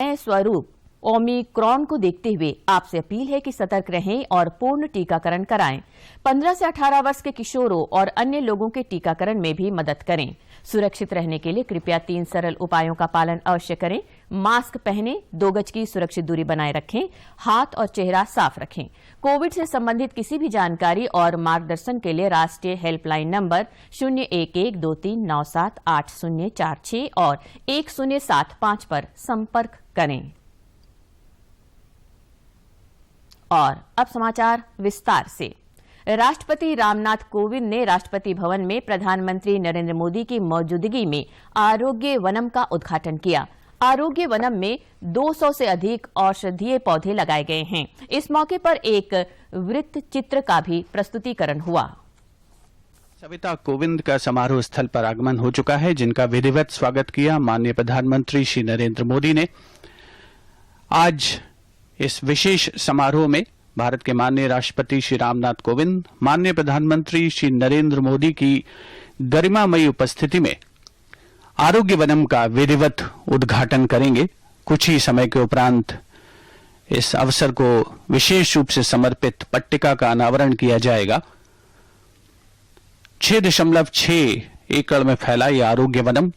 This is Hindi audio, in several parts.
नए स्वरूप ओमिक्रॉन को देखते हुए आपसे अपील है कि सतर्क रहें और पूर्ण टीकाकरण कराएं। 15 से 18 वर्ष के किशोरों और अन्य लोगों के टीकाकरण में भी मदद करें। सुरक्षित रहने के लिए कृपया 3 सरल उपायों का पालन अवश्य करें। मास्क पहनें, 2 गज की सुरक्षित दूरी बनाए रखें, हाथ और चेहरा साफ रखें। कोविड से संबंधित किसी भी जानकारी और मार्गदर्शन के लिए राष्ट्रीय हेल्पलाइन नंबर 01123978046 और 1075 पर संपर्क करें। और अब समाचार विस्तार से। राष्ट्रपति रामनाथ कोविंद ने राष्ट्रपति भवन में प्रधानमंत्री नरेंद्र मोदी की मौजूदगी में आरोग्य वनम का उद्घाटन किया। आरोग्य वनम में 200 से अधिक औषधीय पौधे लगाए गए हैं। इस मौके पर एक वृत्त चित्र का भी प्रस्तुतिकरण हुआ। सविता कोविंद का समारोह स्थल पर आगमन हो चुका है, जिनका विधिवत स्वागत किया माननीय प्रधानमंत्री श्री नरेंद्र मोदी ने। आज इस विशेष समारोह में भारत के माननीय राष्ट्रपति श्री रामनाथ कोविंद, माननीय प्रधानमंत्री श्री नरेंद्र मोदी की गरिमामयी उपस्थिति में आरोग्य वनम का विधिवत उद्घाटन करेंगे। कुछ ही समय के उपरांत इस अवसर को विशेष रूप से समर्पित पट्टिका का अनावरण किया जाएगा। 6.6 एकड़ में फैला यह आरोग्य वनम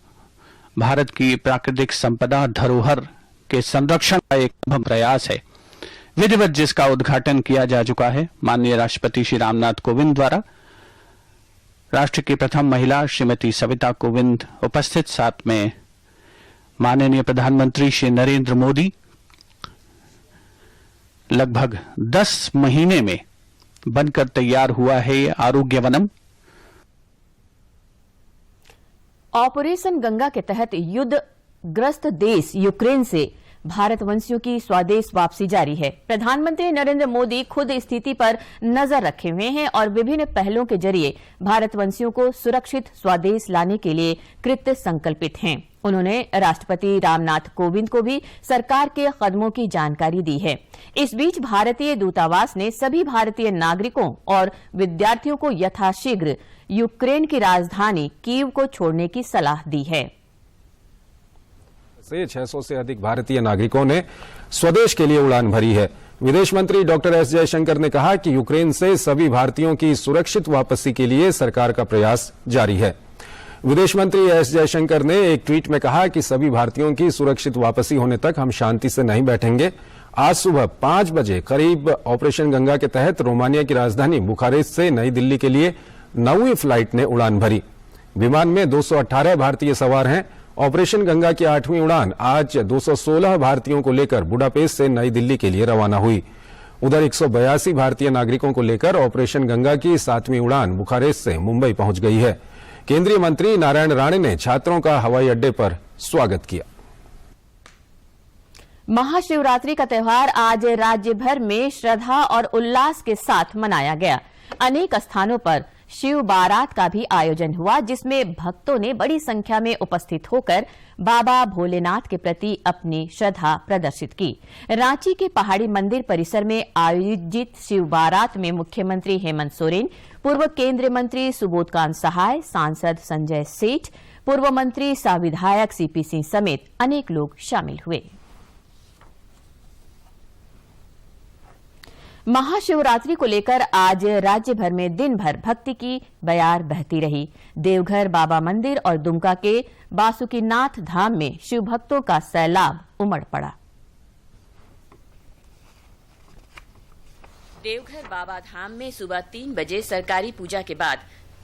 भारत की प्राकृतिक संपदा धरोहर के संरक्षण का एक प्रयास है, विधिवत जिसका उद्घाटन किया जा चुका है माननीय राष्ट्रपति श्री रामनाथ कोविंद द्वारा। राष्ट्र की प्रथम महिला श्रीमती सविता कोविंद उपस्थित, साथ में माननीय प्रधानमंत्री श्री नरेंद्र मोदी। लगभग 10 महीने में बनकर तैयार हुआ है ये आरोग्य वनम। ऑपरेशन गंगा के तहत युद्धग्रस्त देश यूक्रेन से भारतवंशियों की स्वदेश वापसी जारी है। प्रधानमंत्री नरेंद्र मोदी खुद स्थिति पर नजर रखे हुए हैं और विभिन्न पहलों के जरिए भारतवंशियों को सुरक्षित स्वदेश लाने के लिए कृत संकल्पित हैं। उन्होंने राष्ट्रपति रामनाथ कोविंद को भी सरकार के कदमों की जानकारी दी है। इस बीच भारतीय दूतावास ने सभी भारतीय नागरिकों और विद्यार्थियों को यथाशीघ्र यूक्रेन की राजधानी कीव को छोड़ने की सलाह दी है। 600 से अधिक भारतीय नागरिकों ने स्वदेश के लिए उड़ान भरी है। विदेश मंत्री डॉक्टर एस जयशंकर ने कहा कि यूक्रेन से सभी भारतीयों की सुरक्षित वापसी के लिए सरकार का प्रयास जारी है। विदेश मंत्री एस जयशंकर ने एक ट्वीट में कहा कि सभी भारतीयों की सुरक्षित वापसी होने तक हम शांति से नहीं बैठेंगे। आज सुबह 5 बजे करीब ऑपरेशन गंगा के तहत रोमानिया की राजधानी बुखारेस्ट से नई दिल्ली के लिए 9वीं फ्लाइट ने उड़ान भरी। विमान में 218 भारतीय सवार हैं। ऑपरेशन गंगा की 8वीं उड़ान आज 216 भारतीयों को लेकर बुडापेस्ट से नई दिल्ली के लिए रवाना हुई। उधर 182 भारतीय नागरिकों को लेकर ऑपरेशन गंगा की 7वीं उड़ान बुखारेस्ट से मुंबई पहुंच गई है। केंद्रीय मंत्री नारायण राणे ने छात्रों का हवाई अड्डे पर स्वागत किया। महाशिवरात्रि का त्यौहार आज राज्य भर में श्रद्धा और उल्लास के साथ मनाया गया। अनेक स्थानों पर शिव बारात का भी आयोजन हुआ, जिसमें भक्तों ने बड़ी संख्या में उपस्थित होकर बाबा भोलेनाथ के प्रति अपनी श्रद्धा प्रदर्शित की। रांची के पहाड़ी मंदिर परिसर में आयोजित शिव बारात में मुख्यमंत्री हेमंत सोरेन, पूर्व केंद्रीय मंत्री सुबोधकांत सहाय, सांसद संजय सेठ, पूर्व मंत्री सह विधायक सीपी सिंह समेत अनेक लोग शामिल हुए। महाशिवरात्रि को लेकर आज राज्य भर में दिन भर भक्ति की बयार बहती रही। देवघर बाबा मंदिर और दुमका के बासुकीनाथ धाम में शिव भक्तों का सैलाब उमड़ पड़ा। देवघर बाबा धाम में सुबह 3 बजे सरकारी पूजा के बाद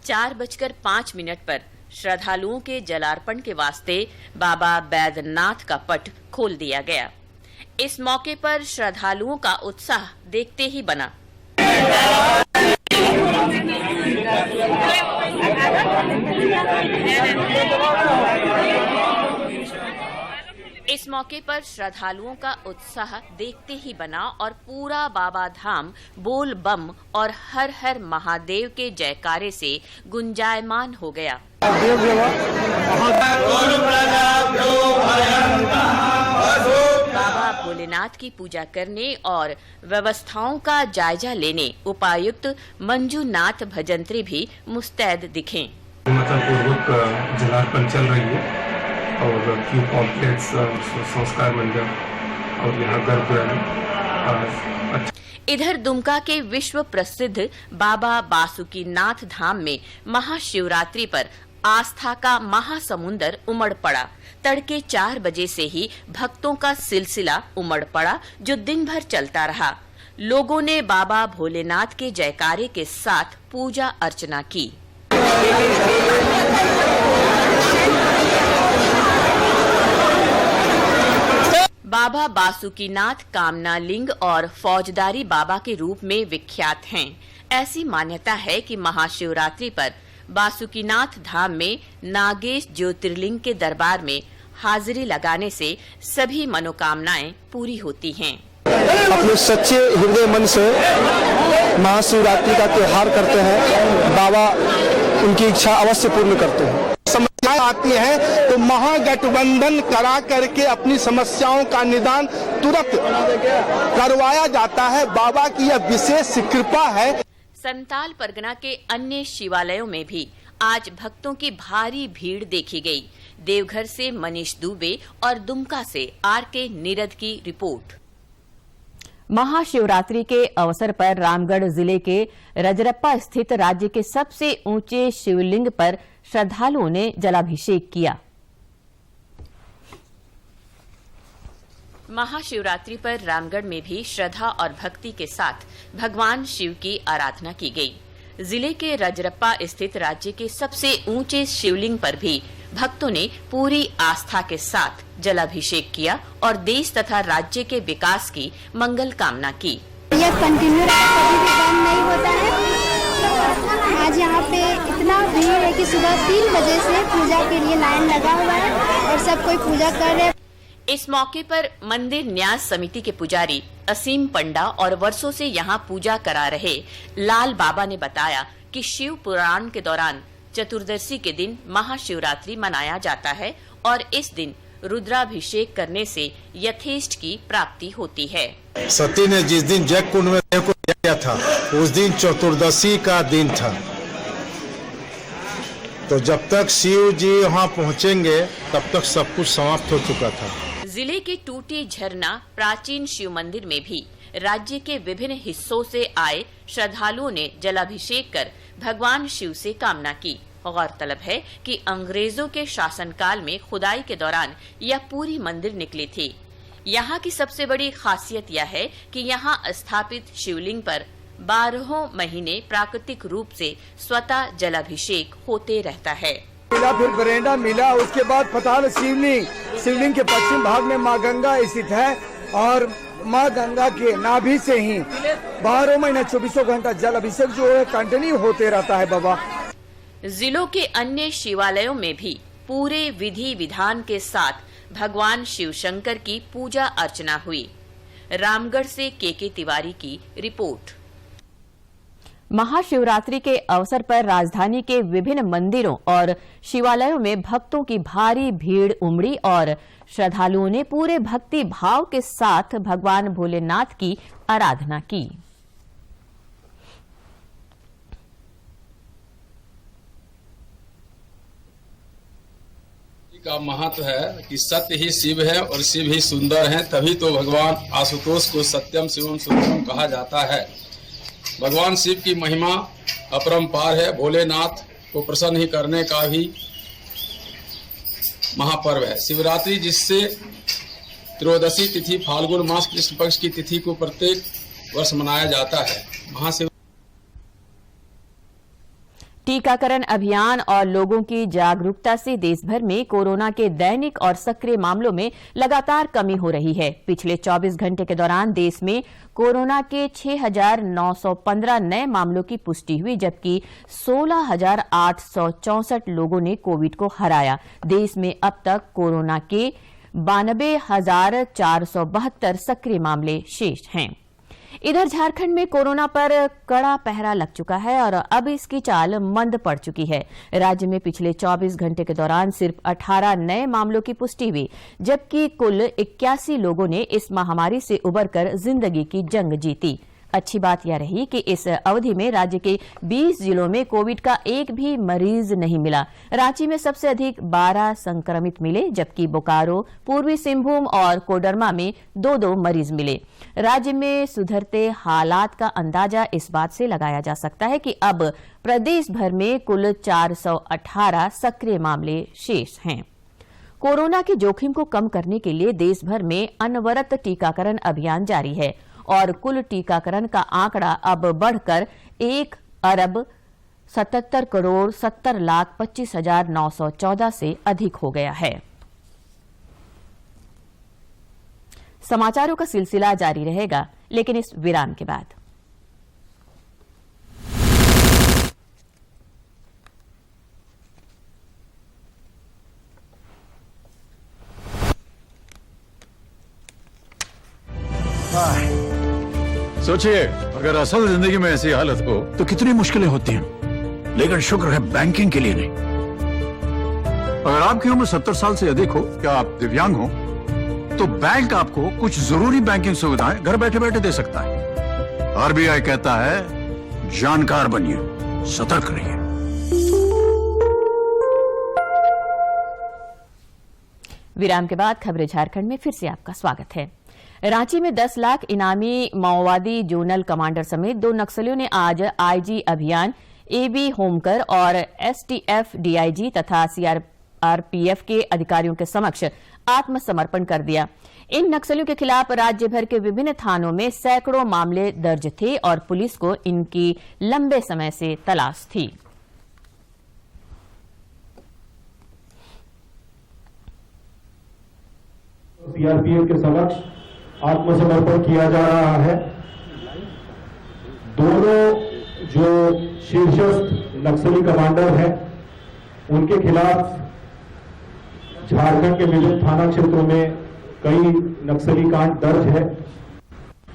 4:05 पर श्रद्धालुओं के जलार्पण के वास्ते बाबा बैद्यनाथ का पट खोल दिया गया। इस मौके पर श्रद्धालुओं का उत्साह देखते ही बना। इस मौके पर श्रद्धालुओं का उत्साह देखते ही बना और पूरा बाबा धाम बोल बम और हर हर महादेव के जयकारे से गुंजायमान हो गया। बाबा भोलेनाथ की पूजा करने और व्यवस्थाओं का जायजा लेने उपायुक्त मंजूनाथ भजंत्री भी मुस्तैद दिखे। पूर्वक जलार्पण चल रही है और क्यू कॉम्प्लेक्स, संस्कार मंदिर और यहाँ गर्भगृह। इधर दुमका के विश्व प्रसिद्ध बाबा बासुकीनाथ धाम में महाशिवरात्रि पर आस्था का महासमुंदर उमड़ पड़ा। तड़के 4 बजे से ही भक्तों का सिलसिला उमड़ पड़ा, जो दिन भर चलता रहा। लोगों ने बाबा भोलेनाथ के जयकारे के साथ पूजा अर्चना की। बाबा बासुकीनाथ कामना लिंग और फौजदारी बाबा के रूप में विख्यात हैं। ऐसी मान्यता है कि महाशिवरात्रि पर बासुकीनाथ धाम में नागेश ज्योतिर्लिंग के दरबार में हाजिरी लगाने से सभी मनोकामनाएं पूरी होती हैं। अपने सच्चे हृदय मन से महाशिवरात्रि का त्योहार करते हैं, बाबा उनकी इच्छा अवश्य पूर्ण करते हैं। समस्याएं आती हैं तो महागठबंधन करा करके अपनी समस्याओं का निदान तुरंत करवाया जाता है। बाबा की यह विशेष कृपा है। संताल परगना के अन्य शिवालयों में भी आज भक्तों की भारी भीड़ देखी गई। देवघर से मनीष दुबे और दुमका से आर.के. नीरद की रिपोर्ट। महाशिवरात्रि के अवसर पर रामगढ़ जिले के रजरप्पा स्थित राज्य के सबसे ऊंचे शिवलिंग पर श्रद्धालुओं ने जलाभिषेक किया। महाशिवरात्रि पर रामगढ़ में भी श्रद्धा और भक्ति के साथ भगवान शिव की आराधना की गई। जिले के रजरप्पा स्थित राज्य के सबसे ऊंचे शिवलिंग पर भी भक्तों ने पूरी आस्था के साथ जलाभिषेक किया और देश तथा राज्य के विकास की मंगल कामना की। यह कंटिन्यू कभी भी बंद नहीं होता है। आज यहाँ पे इतना भीड़ है कि सुबह 3 बजे से पूजा के लिए लाइन लगा हुआ है और सब कोई पूजा कर रहे हैं। इस मौके पर मंदिर न्यास समिति के पुजारी असीम पंडा और वर्षों से यहाँ पूजा करा रहे लाल बाबा ने बताया कि शिव पुराण के दौरान चतुर्दशी के दिन महाशिवरात्रि मनाया जाता है और इस दिन रुद्राभिषेक करने से यथेष्ट की प्राप्ति होती है। सती ने जिस दिन जग कुंड में देह को दिया था उस दिन चतुर्दशी का दिन था। तो जब तक शिव जी वहाँ पहुँचेंगे तब तक सब कुछ समाप्त हो चुका था। जिले के टूटी झरना प्राचीन शिव मंदिर में भी राज्य के विभिन्न हिस्सों से आए श्रद्धालुओं ने जलाभिषेक कर भगवान शिव से कामना की। गौरतलब है कि अंग्रेजों के शासनकाल में खुदाई के दौरान यह पूरी मंदिर निकली थी। यहाँ की सबसे बड़ी खासियत यह है कि यहाँ स्थापित शिवलिंग पर 12 महीने प्राकृतिक रूप से स्वतः जलाभिषेक होते रहता है। मिला, फिर बरेंडा मिला, उसके बाद फताल शिवलिंग के पश्चिम भाग में माँ गंगा स्थित है और माँ गंगा के नाभि से ही 12 महीने 24 घंटा जल अभिषेक जो है कंटिन्यू होते रहता है। बाबा जिलों के अन्य शिवालयों में भी पूरे विधि विधान के साथ भगवान शिव शंकर की पूजा अर्चना हुई। रामगढ़ से के तिवारी की रिपोर्ट। महाशिवरात्रि के अवसर पर राजधानी के विभिन्न मंदिरों और शिवालयों में भक्तों की भारी भीड़ उमड़ी और श्रद्धालुओं ने पूरे भक्ति भाव के साथ भगवान भोलेनाथ की आराधना की। का महत्व है कि सत्य ही शिव है और शिव ही सुंदर है, तभी तो भगवान आशुतोष को सत्यम शिवम सुंदरम कहा जाता है। भगवान शिव की महिमा अपरंपार है। भोलेनाथ को प्रसन्न ही करने का भी महापर्व है शिवरात्रि, जिससे त्रयोदशी तिथि फाल्गुन मास कृष्ण पक्ष की तिथि को प्रत्येक वर्ष मनाया जाता है। महाशिव टीकाकरण अभियान और लोगों की जागरूकता से देश भर में कोरोना के दैनिक और सक्रिय मामलों में लगातार कमी हो रही है। पिछले 24 घंटे के दौरान देश में कोरोना के 6,915 नए मामलों की पुष्टि हुई, जबकि 16,864 लोगों ने कोविड को हराया। देश में अब तक कोरोना के 92,472 सक्रिय मामले शेष हैं। इधर झारखंड में कोरोना पर कड़ा पहरा लग चुका है और अब इसकी चाल मंद पड़ चुकी है। राज्य में पिछले 24 घंटे के दौरान सिर्फ 18 नए मामलों की पुष्टि हुई, जबकि कुल 81 लोगों ने इस महामारी से उबरकर जिंदगी की जंग जीती। अच्छी बात यह रही कि इस अवधि में राज्य के 20 जिलों में कोविड का एक भी मरीज नहीं मिला। रांची में सबसे अधिक 12 संक्रमित मिले, जबकि बोकारो, पूर्वी सिंहभूम और कोडरमा में 2-2 मरीज मिले। राज्य में सुधरते हालात का अंदाजा इस बात से लगाया जा सकता है कि अब प्रदेश भर में कुल 418 सक्रिय मामले शेष हैं। कोरोना के जोखिम को कम करने के लिए देश भर में अनवरत टीकाकरण अभियान जारी है और कुल टीकाकरण का आंकड़ा अब बढ़कर 1,77,70,25,914 से अधिक हो गया है। समाचारों का सिलसिला जारी रहेगा, लेकिन इस विराम के बाद। सोचिए, अगर असल जिंदगी में ऐसी हालत हो तो कितनी मुश्किलें होती हैं, लेकिन शुक्र है बैंकिंग के लिए नहीं। अगर आपकी उम्र 70 साल से अधिक हो या आप दिव्यांग हो तो बैंक आपको कुछ जरूरी बैंकिंग सुविधाएं घर बैठे बैठे दे सकता है। आरबीआई कहता है, जानकार बनिए, सतर्क रहिए। विराम के बाद खबरें झारखंड में फिर से आपका स्वागत है। रांची में 10 लाख इनामी माओवादी जोनल कमांडर समेत 2 नक्सलियों ने आज आईजी अभियान, एबी होमकर और एसटीएफ डीआईजी तथा सीआरपीएफ के अधिकारियों के समक्ष आत्मसमर्पण कर दिया। इन नक्सलियों के खिलाफ राज्य भर के विभिन्न थानों में सैकड़ों मामले दर्ज थे और पुलिस को इनकी लंबे समय से तलाश थी। सीआरपीएफ के समक्ष आत्मसमर्पण किया जा रहा है। दोनों जो शीर्षस्थ नक्सली कमांडर हैं, उनके खिलाफ झारखंड के विभिन्न थाना क्षेत्रों में कई नक्सली कांड दर्ज है।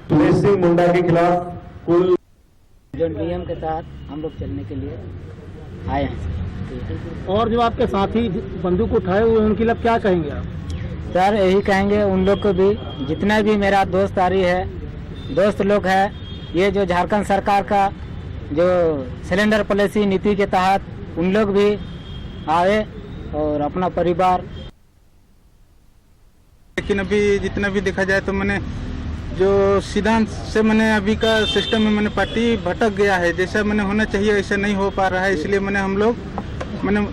तुलेश सिंह मुंडा के खिलाफ कुल जो नियम के तहत हम लोग चलने के लिए आए हैं। और जो आपके साथी बंदूक उठाए हुए उनके लिए क्या कहेंगे आप? सर यही कहेंगे उन लोग को भी, जितना भी मेरा दोस्तारी है, दोस्त लोग है, ये जो झारखंड सरकार का जो सिलेंडर पॉलिसी नीति के तहत उन लोग भी आए और अपना परिवार। लेकिन अभी जितना भी देखा जाए तो मैंने जो सिद्धांत से मैंने अभी का सिस्टम में मैंने पार्टी भटक गया है, जैसा मैंने होना चाहिए ऐसा नहीं हो पा रहा है। इसलिए मैंने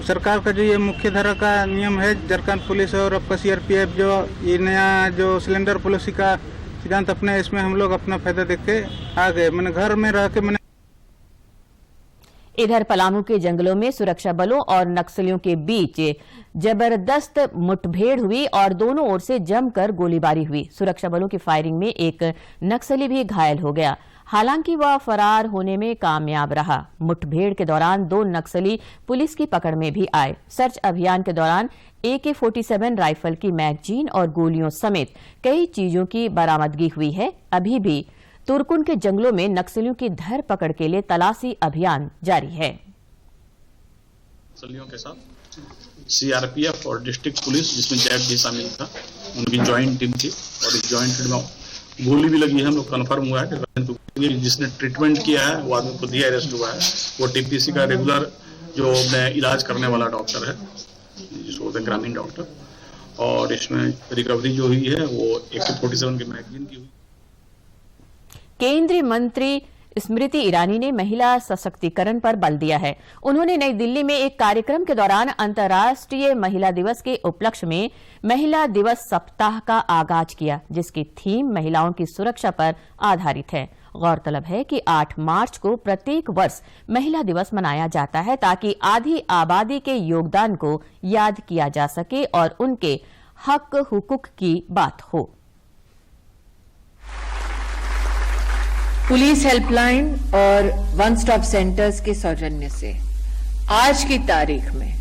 सरकार का जो ये मुख्य धारा का नियम है, झारखंड पुलिस और आपका सीआरपीएफ जो ये नया जो सिलेंडर पॉलिसी का सिद्धांत अपने, इसमें हम लोग अपना फायदा देख के आ गए। मैंने घर में रह के इधर पलामू के जंगलों में सुरक्षा बलों और नक्सलियों के बीच जबरदस्त मुठभेड़ हुई और दोनों ओर से जमकर गोलीबारी हुई। सुरक्षा बलों की फायरिंग में एक नक्सली भी घायल हो गया, हालांकि वह फरार होने में कामयाब रहा। मुठभेड़ के दौरान 2 नक्सली पुलिस की पकड़ में भी आए। सर्च अभियान के दौरान AK-47 राइफल की मैगजीन और गोलियों समेत कई चीजों की बरामदगी हुई है। अभी भी तुरकुन के जंगलों में नक्सलियों की धर पकड़ के लिए तलाशी अभियान जारी है। नक्सलियों के साथ सीआरपीएफ और डिस्ट्रिक्ट पुलिस, जिसमें जैक भी शामिल था, उनकी ज्वाइंट टीम थी और इस ज्वाइंट टीम में गोली भी लगी है। हम लोग कन्फर्म हुआ है कि जिसने ट्रीटमेंट किया है वो आदमी खुद ही अरेस्ट हुआ है। वो टीपीसी का रेगुलर जो इलाज करने वाला डॉक्टर है, जिसको बोलते हैं ग्रामीण डॉक्टर, और इसमें रिकवरी जो हुई है वो AK-47 की मैगजीन की हुई। केंद्रीय मंत्री स्मृति ईरानी ने महिला सशक्तिकरण पर बल दिया है। उन्होंने नई दिल्ली में एक कार्यक्रम के दौरान अंतर्राष्ट्रीय महिला दिवस के उपलक्ष्य में महिला दिवस सप्ताह का आगाज किया, जिसकी थीम महिलाओं की सुरक्षा पर आधारित है। गौरतलब है कि 8 मार्च को प्रत्येक वर्ष महिला दिवस मनाया जाता है ताकि आधी आबादी के योगदान को याद किया जा सके और उनके हक हुकूक की बात हो। पुलिस हेल्पलाइन और वन स्टॉप सेंटर्स के सौजन्य से आज की तारीख में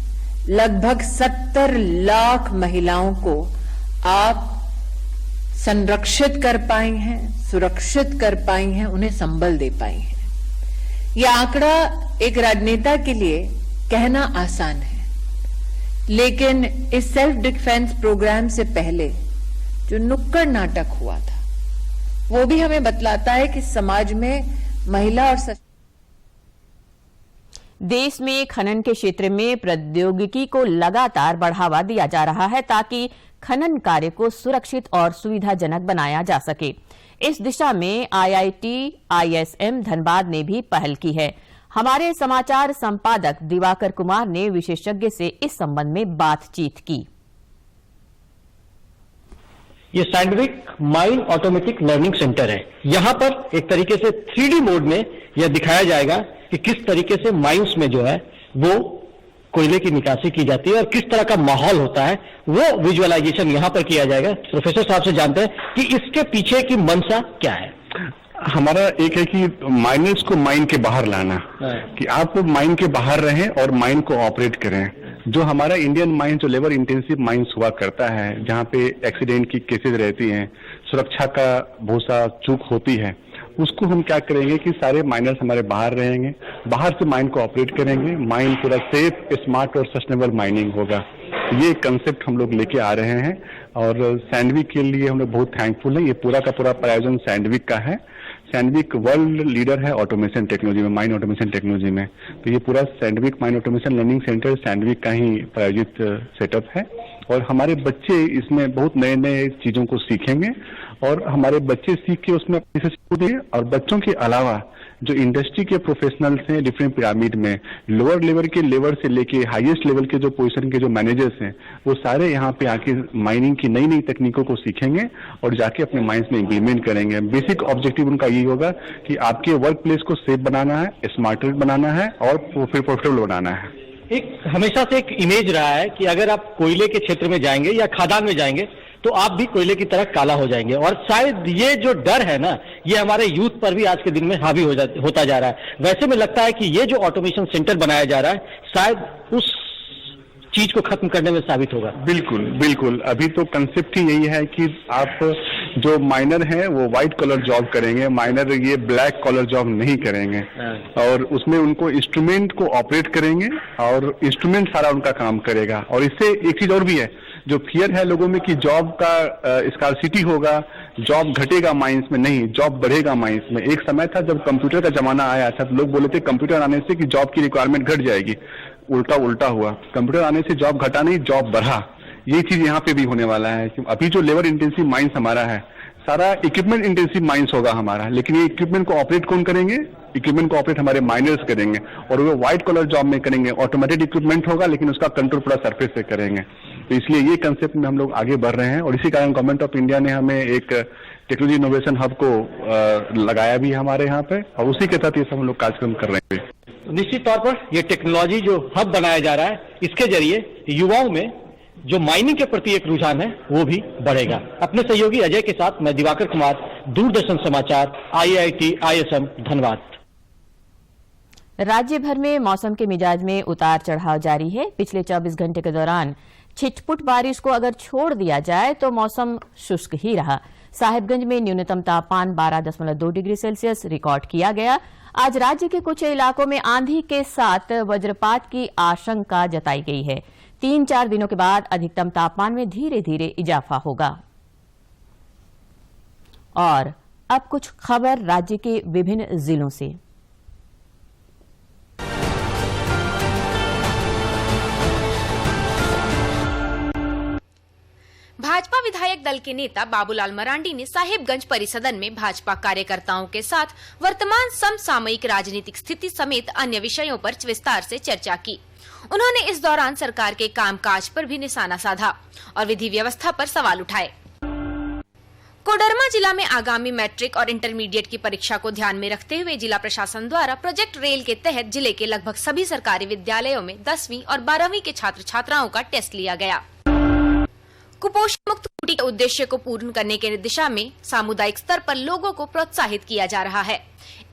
लगभग 70 लाख महिलाओं को आप संरक्षित कर पाई हैं, सुरक्षित कर पाई हैं, उन्हें संबल दे पाई हैं। यह आंकड़ा एक राजनेता के लिए कहना आसान है, लेकिन इस सेल्फ डिफेंस प्रोग्राम से पहले जो नुक्कड़ नाटक हुआ था, वो भी हमें बतलाता है कि समाज में महिला और देश में खनन के क्षेत्र में प्रौद्योगिकी को लगातार बढ़ावा दिया जा रहा है ताकि खनन कार्य को सुरक्षित और सुविधाजनक बनाया जा सके। इस दिशा में IIT ISM धनबाद ने भी पहल की है। हमारे समाचार संपादक दिवाकर कुमार ने विशेषज्ञ से इस संबंध में बातचीत की। ये Sandvik mine automatic learning centre है। यहाँ पर एक तरीके से 3D मोड में यह दिखाया जाएगा कि किस तरीके से माइंस में जो है वो कोयले की निकासी की जाती है और किस तरह का माहौल होता है, वो विजुअलाइजेशन यहाँ पर किया जाएगा। प्रोफेसर साहब से जानते हैं कि इसके पीछे की मंशा क्या है। हमारा एक है कि माइनर्स को माइन के बाहर लाना, कि आप माइन के बाहर रहें और माइन को ऑपरेट करें। जो हमारा इंडियन माइन जो लेबर इंटेंसिव माइंस हुआ करता है, जहाँ पे एक्सीडेंट की केसेस रहती हैं, सुरक्षा का बहुत सा चूक होती है, उसको हम क्या करेंगे कि सारे माइनर्स हमारे बाहर रहेंगे, बाहर से माइन को ऑपरेट करेंगे, माइन पूरा सेफ, स्मार्ट और सस्टेनेबल माइनिंग होगा। ये कंसेप्ट हम लोग लेके आ रहे हैं और सैंडविक के लिए हम लोग बहुत थैंकफुल हैं। ये पूरा का पूरा प्रायोजन सैंडविक का है। सैंडविक वर्ल्ड लीडर है ऑटोमेशन टेक्नोलॉजी में, माइन ऑटोमेशन टेक्नोलॉजी में। तो ये पूरा Sandvik mine automation learning centre Sandvik का ही प्रायोजित सेटअप है और हमारे बच्चे इसमें बहुत नए नए चीजों को सीखेंगे और हमारे बच्चे सीख के उसमें अपने से सीखेंगे। और बच्चों के अलावा जो इंडस्ट्री के प्रोफेशनल्स हैं डिफरेंट पिरामिड में, लोअर लेवल के लेवल से लेके हाईएस्ट लेवल के जो पोजीशन के जो मैनेजर्स हैं, वो सारे यहाँ पे आके माइनिंग की नई नई तकनीकों को सीखेंगे और जाके अपने माइंस में इम्प्लीमेंट करेंगे। बेसिक ऑब्जेक्टिव उनका यही होगा कि आपके वर्क प्लेस को सेफ बनाना है, स्मार्टर बनाना है और फिर प्रॉफिटेबल बनाना है। एक हमेशा से एक इमेज रहा है कि अगर आप कोयले के क्षेत्र में जाएंगे या खादान में जाएंगे तो आप भी कोयले की तरह काला हो जाएंगे। और शायद ये जो डर है ना, ये हमारे यूथ पर भी आज के दिन में हावी होता जा रहा है। वैसे में लगता है कि ये जो ऑटोमेशन सेंटर बनाया जा रहा है शायद उस चीज को खत्म करने में साबित होगा। बिल्कुल बिल्कुल। अभी तो कंसेप्ट ही यही है कि आप जो माइनर हैं वो व्हाइट कॉलर जॉब करेंगे, माइनर ये ब्लैक कॉलर जॉब नहीं करेंगे और उसमें उनको इंस्ट्रूमेंट को ऑपरेट करेंगे और इंस्ट्रूमेंट सारा उनका काम करेगा। और इससे एक चीज और भी है, जो फियर है लोगों में कि जॉब का स्कार्सिटी होगा, जॉब घटेगा माइंस में, नहीं, जॉब बढ़ेगा माइंस में। एक समय था जब कंप्यूटर का जमाना आया था तो लोग बोले थे कंप्यूटर आने से कि जॉब की रिक्वायरमेंट घट जाएगी। उल्टा हुआ, कंप्यूटर आने से जॉब घटा नहीं, जॉब बढ़ा। ये चीज यहाँ पे भी होने वाला है। अभी जो लेबर इंटेंसिव माइंस हमारा है, सारा इक्विपमेंट इंटेंसिव माइंस होगा हमारा, लेकिन ये इक्विपमेंट को ऑपरेट कौन करेंगे? इक्विपमेंट को ऑपरेट हमारे माइनर्स करेंगे और वो व्हाइट कॉलर जॉब में करेंगे। ऑटोमेटेड इक्विपमेंट होगा लेकिन उसका कंट्रोल पूरा सरफेस से करेंगे। तो इसलिए ये कंसेप्ट में हम लोग आगे बढ़ रहे हैं और इसी कारण गवर्नमेंट ऑफ इंडिया ने हमें एक टेक्नोलॉजी इनोवेशन हब को लगाया भी हमारे यहाँ पे और उसी के तहत ये सब हम लोग कार्यक्रम कर रहे हैं। निश्चित तौर पर यह टेक्नोलॉजी जो हब बनाया जा रहा है, इसके जरिए युवाओं में जो माइनिंग के प्रति एक रुझान है वो भी बढ़ेगा। अपने सहयोगी अजय के साथ मैं दिवाकर कुमार, दूरदर्शन समाचार, IIT ISM धनबाद। राज्य भर में मौसम के मिजाज में उतार चढ़ाव जारी है। पिछले 24 घंटे के दौरान छिटपुट बारिश को अगर छोड़ दिया जाए तो मौसम शुष्क ही रहा। साहिबगंज में न्यूनतम तापमान 12.2 डिग्री सेल्सियस रिकॉर्ड किया गया। आज राज्य के कुछ इलाकों में आंधी के साथ वज्रपात की आशंका जताई गई है। 3-4 दिनों के बाद अधिकतम तापमान में धीरे धीरे इजाफा होगा। और अब कुछ खबर राज्य के विभिन्न जिलों से। भाजपा विधायक दल के नेता बाबूलाल मरांडी ने साहिबगंज परिसदन में भाजपा कार्यकर्ताओं के साथ वर्तमान समसामयिक राजनीतिक स्थिति समेत अन्य विषयों पर विस्तार से चर्चा की। उन्होंने इस दौरान सरकार के कामकाज पर भी निशाना साधा और विधि व्यवस्था पर सवाल उठाए। कोडरमा जिला में आगामी मैट्रिक और इंटरमीडिएट की परीक्षा को ध्यान में रखते हुए जिला प्रशासन द्वारा प्रोजेक्ट रेल के तहत जिले के लगभग सभी सरकारी विद्यालयों में 10वीं और 12वीं के छात्र छात्राओं का टेस्ट लिया गया। कुपोषण मुक्त कुटी के उद्देश्य को पूर्ण करने के दिशा में सामुदायिक स्तर पर लोगों को प्रोत्साहित किया जा रहा है।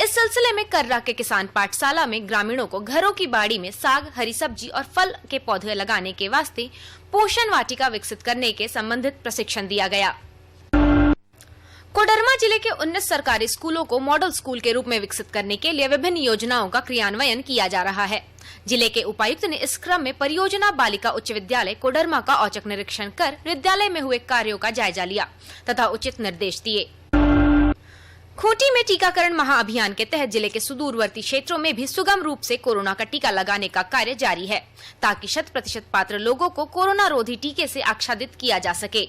इस सिलसिले में कर्रा के किसान पाठशाला में ग्रामीणों को घरों की बाड़ी में साग, हरी सब्जी और फल के पौधे लगाने के वास्ते पोषण वाटिका विकसित करने के संबंधित प्रशिक्षण दिया गया। कोडरमा जिले के 19 सरकारी स्कूलों को मॉडल स्कूल के रूप में विकसित करने के लिए विभिन्न योजनाओं का क्रियान्वयन किया जा रहा है। जिले के उपायुक्त ने इस क्रम में परियोजना बालिका उच्च विद्यालय कोडरमा का औचक निरीक्षण कर विद्यालय में हुए कार्यों का जायजा लिया तथा उचित निर्देश दिए। खूंटी में टीकाकरण महाअभियान के तहत जिले के सुदूरवर्ती क्षेत्रों में भी सुगम रूप से कोरोना का टीका लगाने का कार्य जारी है, ताकि 100% पात्र लोगों को कोरोना रोधी टीके से आच्छादित किया जा सके।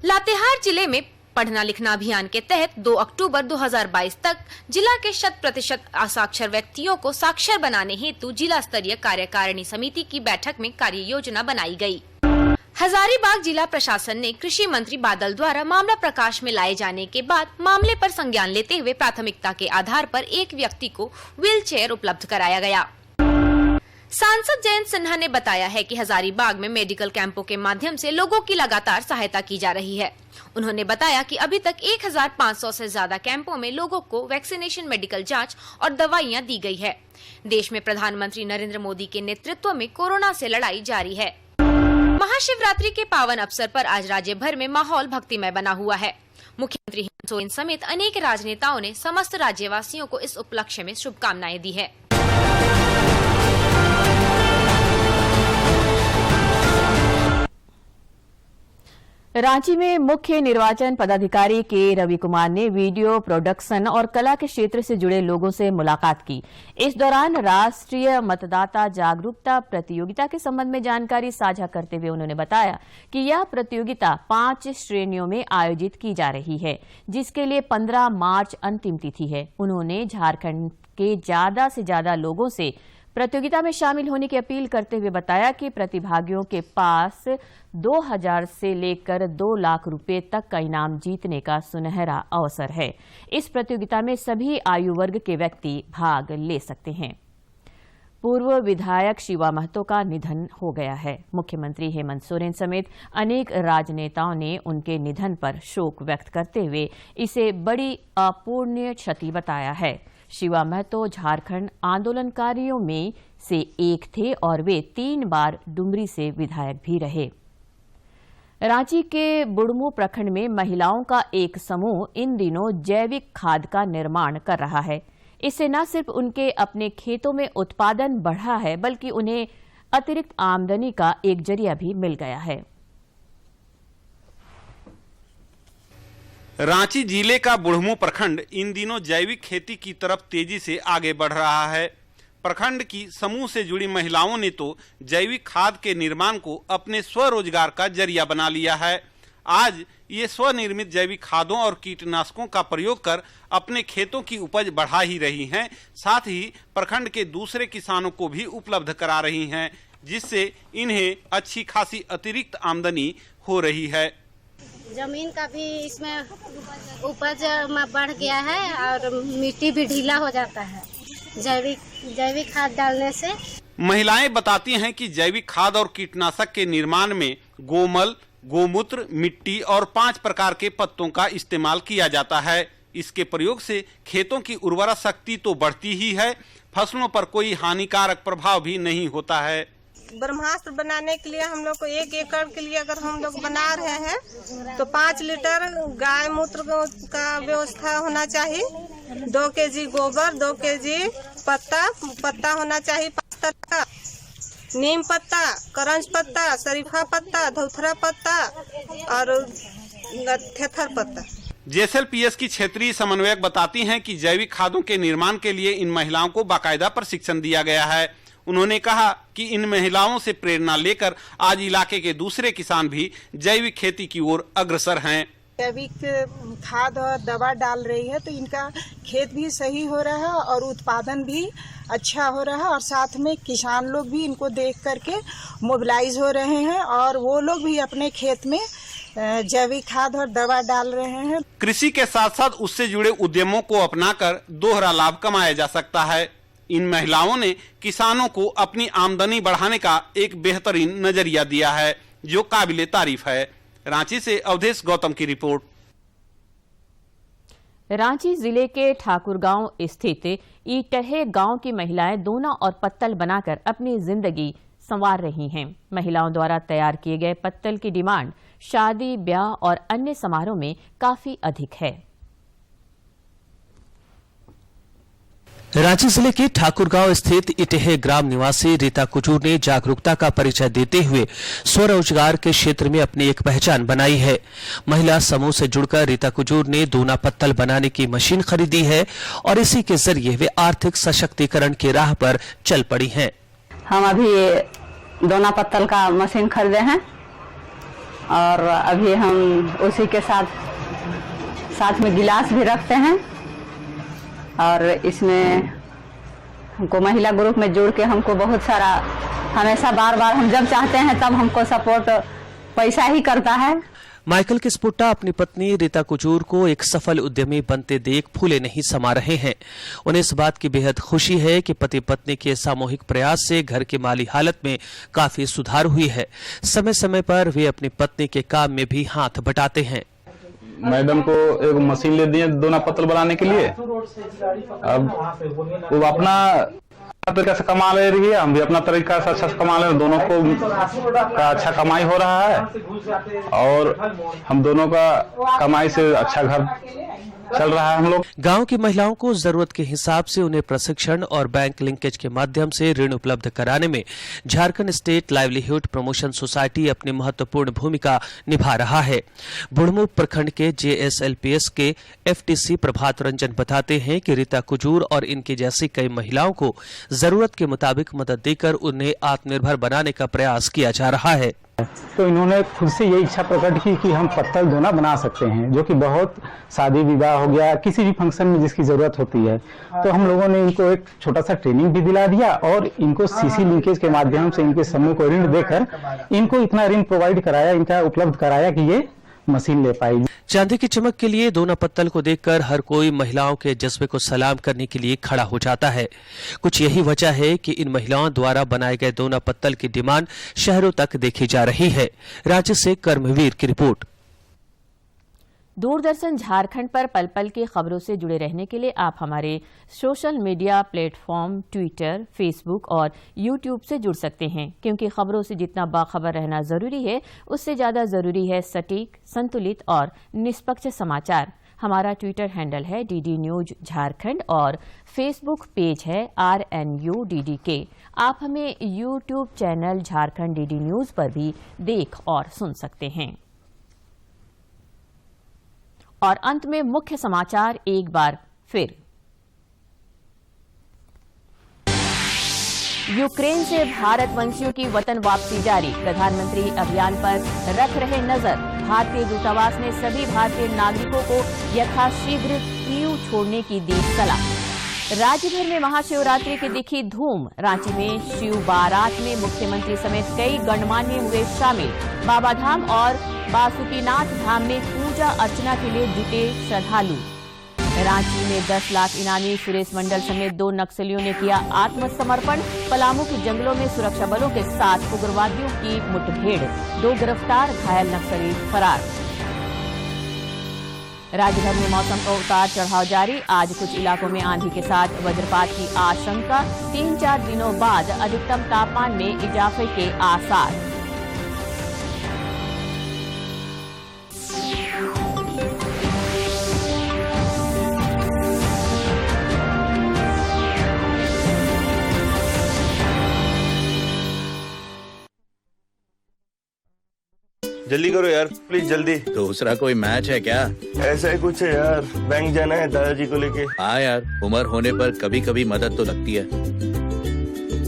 लातेहार जिले में पढ़ना लिखना अभियान के तहत 2 अक्टूबर 2022 तक जिला के 100% असाक्षर व्यक्तियों को साक्षर बनाने हेतु जिला स्तरीय कार्यकारिणी समिति की बैठक में कार्य योजना बनाई गई। हजारीबाग जिला प्रशासन ने कृषि मंत्री बादल द्वारा मामला प्रकाश में लाए जाने के बाद मामले पर संज्ञान लेते हुए प्राथमिकता के आधार पर एक व्यक्ति को व्हील चेयर उपलब्ध कराया गया। सांसद जयंत सिन्हा ने बताया है कि हजारीबाग में मेडिकल कैंपों के माध्यम से लोगों की लगातार सहायता की जा रही है। उन्होंने बताया कि अभी तक 1500 से ज्यादा कैंपों में लोगों को वैक्सीनेशन, मेडिकल जांच और दवाइयां दी गई है। देश में प्रधानमंत्री नरेंद्र मोदी के नेतृत्व में कोरोना से लड़ाई जारी है। महाशिवरात्रि के पावन अवसर पर आज राज्य भर में माहौल भक्तिमय बना हुआ है। मुख्यमंत्री हेमंत सोरेन समेत अनेक राजनेताओं ने समस्त राज्यवासियों को इस उपलक्ष्य में शुभकामनाएं दी है। रांची में मुख्य निर्वाचन पदाधिकारी के रवि कुमार ने वीडियो प्रोडक्शन और कला के क्षेत्र से जुड़े लोगों से मुलाकात की। इस दौरान राष्ट्रीय मतदाता जागरूकता प्रतियोगिता के संबंध में जानकारी साझा करते हुए उन्होंने बताया कि यह प्रतियोगिता 5 श्रेणियों में आयोजित की जा रही है, जिसके लिए 15 मार्च अंतिम तिथि है। उन्होंने झारखंड के ज्यादा से ज्यादा लोगों से प्रतियोगिता में शामिल होने की अपील करते हुए बताया कि प्रतिभागियों के पास 2000 से लेकर 2 लाख रुपए तक का इनाम जीतने का सुनहरा अवसर है। इस प्रतियोगिता में सभी आयु वर्ग के व्यक्ति भाग ले सकते हैं। पूर्व विधायक शिवा महतो का निधन हो गया है। मुख्यमंत्री हेमंत सोरेन समेत अनेक राजनेताओं ने उनके निधन पर शोक व्यक्त करते हुए इसे बड़ी अपूर्णीय क्षति बताया है। शिवा महतो झारखंड आंदोलनकारियों में से एक थे और वे 3 बार डुमरी से विधायक भी रहे। रांची के बुढ़मू प्रखंड में महिलाओं का एक समूह इन दिनों जैविक खाद का निर्माण कर रहा है। इससे न सिर्फ उनके अपने खेतों में उत्पादन बढ़ा है, बल्कि उन्हें अतिरिक्त आमदनी का एक जरिया भी मिल गया है। रांची जिले का बुढ़मू प्रखंड इन दिनों जैविक खेती की तरफ तेजी से आगे बढ़ रहा है। प्रखंड की समूह से जुड़ी महिलाओं ने तो जैविक खाद के निर्माण को अपने स्वरोजगार का जरिया बना लिया है। आज ये स्वनिर्मित जैविक खादों और कीटनाशकों का प्रयोग कर अपने खेतों की उपज बढ़ा ही रही हैं, साथ ही प्रखंड के दूसरे किसानों को भी उपलब्ध करा रही हैं, जिससे इन्हें अच्छी खासी अतिरिक्त आमदनी हो रही है। जमीन का भी इसमें उपज में बढ़ गया है और मिट्टी भी ढीला हो जाता है जैविक खाद डालने से। महिलाएं बताती हैं कि जैविक खाद और कीटनाशक के निर्माण में गोमल, गोमूत्र, मिट्टी और 5 प्रकार के पत्तों का इस्तेमाल किया जाता है। इसके प्रयोग से खेतों की उर्वरा शक्ति तो बढ़ती ही है, फसलों पर कोई हानिकारक प्रभाव भी नहीं होता है। ब्रह्मास्त्र बनाने के लिए हम लोग को 1 एकड़ के लिए अगर हम लोग बना रहे हैं तो 5 लीटर गाय मूत्र का व्यवस्था होना चाहिए, 2 केजी गोबर, 2 केजी पत्ता होना चाहिए, 5 तरह का नीम पत्ता, करंज पत्ता, शरीफा पत्ता, धौथरा पत्ता और थेथर पत्ता। जेएसएलपीएस की क्षेत्रीय समन्वयक बताती हैं कि जैविक खादों के निर्माण के लिए इन महिलाओं को बाकायदा प्रशिक्षण दिया गया है। उन्होंने कहा कि इन महिलाओं से प्रेरणा लेकर आज इलाके के दूसरे किसान भी जैविक खेती की ओर अग्रसर हैं। जैविक खाद और दवा डाल रही है तो इनका खेत भी सही हो रहा है और उत्पादन भी अच्छा हो रहा है और साथ में किसान लोग भी इनको देख करके मोबिलाइज हो रहे हैं और वो लोग भी अपने खेत में जैविक खाद और दवा डाल रहे हैं। कृषि के साथ साथ उससे जुड़े उद्यमों को अपनाकर दोहरा लाभ कमाया जा सकता है। इन महिलाओं ने किसानों को अपनी आमदनी बढ़ाने का एक बेहतरीन नजरिया दिया है, जो काबिले तारीफ है। रांची से अवधेश गौतम की रिपोर्ट। रांची जिले के ठाकुरगांव स्थित ईटहे गांव की महिलाएं दोना और पत्तल बनाकर अपनी जिंदगी संवार रही हैं। महिलाओं द्वारा तैयार किए गए पत्तल की डिमांड शादी, ब्याह और अन्य समारोह में काफी अधिक है। रांची जिले के ठाकुरगांव स्थित इटेहे ग्राम निवासी रीता कुजूर ने जागरूकता का परिचय देते हुए स्वरोजगार के क्षेत्र में अपनी एक पहचान बनाई है। महिला समूह से जुड़कर रीता कुजूर ने दोना पत्तल बनाने की मशीन खरीदी है और इसी के जरिए वे आर्थिक सशक्तिकरण की राह पर चल पड़ी हैं। हम अभी दोना पत्तल का मशीन खरीदे हैं और अभी हम उसी के साथ में गिलास भी रखते हैं और इसमें हमको महिला ग्रुप में जुड़ के हमको बहुत सारा हमेशा बार बार हम जब चाहते हैं तब हमको सपोर्ट पैसा ही करता है। माइकल किस्पुट्टा अपनी पत्नी रीता कुजूर को एक सफल उद्यमी बनते देख फूले नहीं समा रहे हैं। उन्हें इस बात की बेहद खुशी है कि पति पत्नी के सामूहिक प्रयास से घर की माली हालत में काफी सुधार हुई है। समय समय पर वे अपनी पत्नी के काम में भी हाथ बटाते हैं। मैडम को एक मशीन ले दिए दोना पत्तल बनाने के लिए। अब वो अपना तरीका से कमा ले रही है, हम भी अपना तरीका से अच्छा से कमा ले रहे हैं। दोनों को का अच्छा कमाई हो रहा है और हम दोनों का कमाई से अच्छा घर चल रहा है। हम लोग गांव की महिलाओं को जरूरत के हिसाब से उन्हें प्रशिक्षण और बैंक लिंकेज के माध्यम से ऋण उपलब्ध कराने में Jharkhand state livelihood promotion society अपनी महत्वपूर्ण भूमिका निभा रहा है। बुढ़मू प्रखंड के JSLPS के FTC प्रभात रंजन बताते हैं कि रीता कुजूर और इनकी जैसी कई महिलाओं को जरूरत के मुताबिक मदद देकर उन्हें आत्मनिर्भर बनाने का प्रयास किया जा रहा है। तो इन्होंने खुद से ये इच्छा प्रकट की कि हम पत्तल दोना बना सकते हैं, जो कि बहुत शादी विवाह हो गया किसी भी फंक्शन में जिसकी जरूरत होती है। तो हम लोगों ने इनको एक छोटा सा ट्रेनिंग भी दिला दिया और इनको CC लिंकेज के माध्यम से इनके समूह को ऋण देकर इनको इतना ऋण प्रोवाइड कराया, इनका उपलब्ध कराया कि ये मशीन ले पाएगी। चांदी की चमक के लिए दोना पत्तल को देखकर हर कोई महिलाओं के जज्बे को सलाम करने के लिए खड़ा हो जाता है। कुछ यही वजह है कि इन महिलाओं द्वारा बनाए गए दोना पत्तल की डिमांड शहरों तक देखी जा रही है। राज्य से कर्मवीर की रिपोर्ट। दूरदर्शन झारखंड पर पल पल की खबरों से जुड़े रहने के लिए आप हमारे social media platform Twitter, Facebook और यूट्यूब से जुड़ सकते हैं, क्योंकि खबरों से जितना बाखबर रहना जरूरी है उससे ज्यादा जरूरी है सटीक, संतुलित और निष्पक्ष समाचार। हमारा ट्विटर हैंडल है DD न्यूज झारखंड और फेसबुक पेज है RNUDDK। आप हमें YouTube channel Jharkhand DD news पर भी देख और सुन सकते हैं। और अंत में मुख्य समाचार एक बार फिर। यूक्रेन से भारतवंशियों की वतन वापसी जारी, प्रधानमंत्री अभियान पर रख रहे नजर। भारतीय दूतावास ने सभी भारतीय नागरिकों को यथाशीघ्र कीव छोड़ने की दी सलाह। राज्य भर में महाशिवरात्रि की दिखी धूम, रांची में शिव बारात में मुख्यमंत्री समेत कई गणमान्य हुए शामिल। बाबाधाम और बासुकीनाथ धाम में पूजा अर्चना के लिए जुटे श्रद्धालु। रांची में 10 लाख इनामी सुरेश मंडल समेत 2 नक्सलियों ने किया आत्मसमर्पण। पलामू के जंगलों में सुरक्षा बलों के साथ उग्रवादियों की मुठभेड़, 2 गिरफ्तार, घायल नक्सली फरार। राज्य भर में मौसम का उतार चढ़ाव जारी, आज कुछ इलाकों में आंधी के साथ वज्रपात की आशंका। 3-4 दिनों बाद अधिकतम तापमान में इजाफे के आसार। जल्दी करो यार, प्लीज जल्दी। दूसरा कोई मैच है क्या? ऐसा ही कुछ है यार, बैंक जाना है दादाजी को लेके। हाँ यार, उम्र होने पर कभी कभी मदद तो लगती है,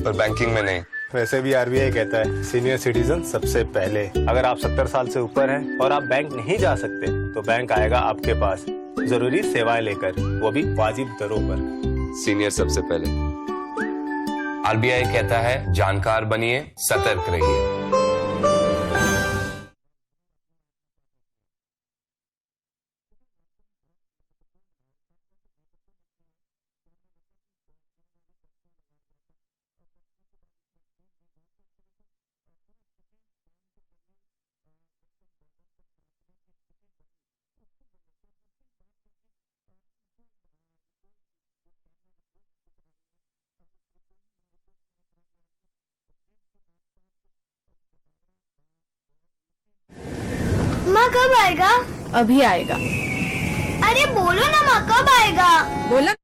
पर बैंकिंग में नहीं। वैसे भी RBI कहता है सीनियर सिटीजन सबसे पहले। अगर आप 70 साल से ऊपर हैं और आप बैंक नहीं जा सकते तो बैंक आएगा आपके पास जरूरी सेवाएं लेकर, वो भी वाजिब दरों पर। सीनियर सबसे पहले। RBI कहता है जानकार बनिए, सतर्क रहिए। माँ कब आएगा? अभी आएगा। अरे बोलो ना माँ कब आएगा? बोला।